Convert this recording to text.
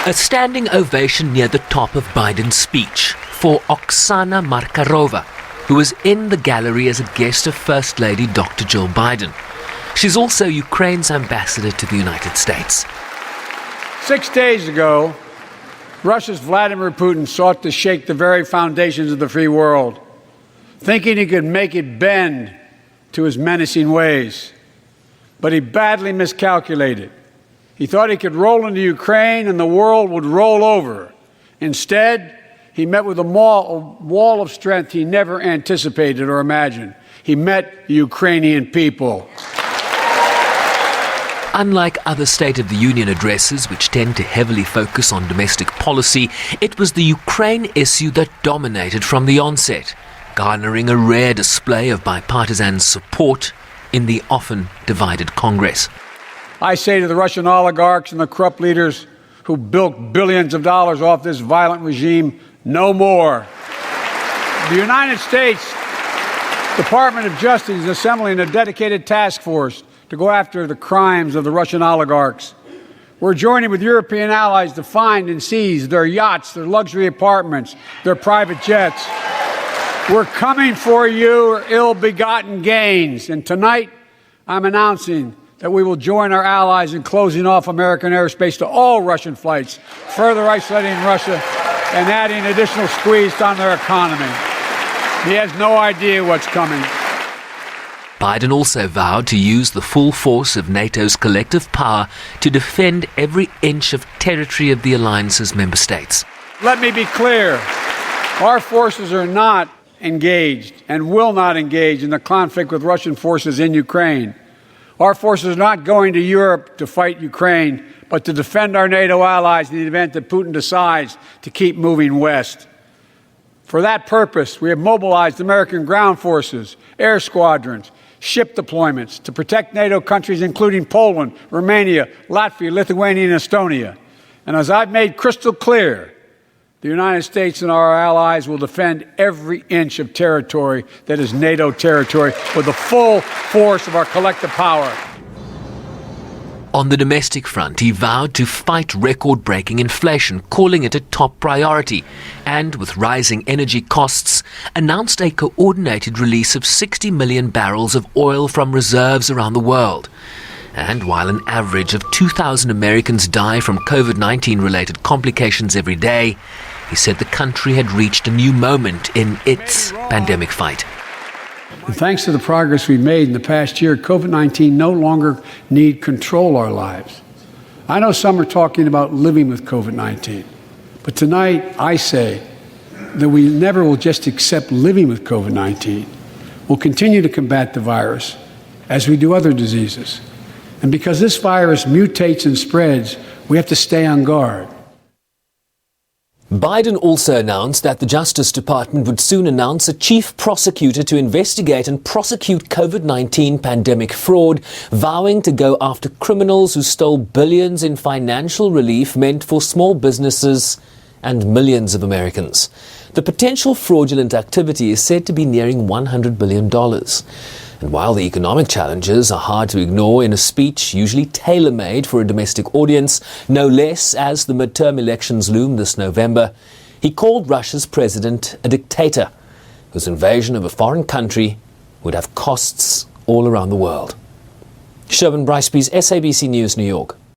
A standing ovation near the top of Biden's speech for Oksana Markarova, who was in the gallery as a guest of First Lady Dr. Jill Biden. She's also Ukraine's ambassador to the United States. 6 days ago, Russia's Vladimir Putin sought to shake the very foundations of the free world, thinking he could make it bend to his menacing ways. But he badly miscalculated. He thought he could roll into Ukraine and the world would roll over. Instead, he met with a wall of strength he never anticipated or imagined. He met the Ukrainian people. Unlike other State of the Union addresses, which tend to heavily focus on domestic policy, it was the Ukraine issue that dominated from the onset, garnering a rare display of bipartisan support in the often divided Congress. I say to the Russian oligarchs and the corrupt leaders who bilked billions of dollars off this violent regime, no more. The United States Department of Justice is assembling a dedicated task force to go after the crimes of the Russian oligarchs. We're joining with European allies to find and seize their yachts, their luxury apartments, their private jets. We're coming for your ill-begotten gains. And tonight, I'm announcing that we will join our allies in closing off American airspace to all Russian flights, further isolating Russia and adding additional squeeze on their economy. He has no idea what's coming. Biden also vowed to use the full force of NATO's collective power to defend every inch of territory of the alliance's member states. Let me be clear. Our forces are not engaged and will not engage in the conflict with Russian forces in Ukraine. Our forces are not going to Europe to fight Ukraine, but to defend our NATO allies in the event that Putin decides to keep moving west. For that purpose, we have mobilized American ground forces, air squadrons, ship deployments to protect NATO countries including Poland, Romania, Latvia, Lithuania, and Estonia. And as I've made crystal clear, the United States and our allies will defend every inch of territory that is NATO territory with the full force of our collective power. On the domestic front, he vowed to fight record-breaking inflation, calling it a top priority, and with rising energy costs, announced a coordinated release of 60 million barrels of oil from reserves around the world. And while an average of 2,000 Americans die from COVID-19 related complications every day, he said the country had reached a new moment in its pandemic fight. And thanks to the progress we made in the past year, COVID-19 no longer need control our lives. I know some are talking about living with COVID-19, but tonight I say that we never will just accept living with COVID-19. We'll continue to combat the virus as we do other diseases. And because this virus mutates and spreads, we have to stay on guard. Biden also announced that the Justice Department would soon announce a chief prosecutor to investigate and prosecute COVID-19 pandemic fraud, vowing to go after criminals who stole billions in financial relief meant for small businesses and millions of Americans. The potential fraudulent activity is said to be nearing $100 billion. And while the economic challenges are hard to ignore in a speech usually tailor-made for a domestic audience, no less as the midterm elections loom this November, he called Russia's president a dictator whose invasion of a foreign country would have costs all around the world. Sherwin Bryceby's SABC News, New York.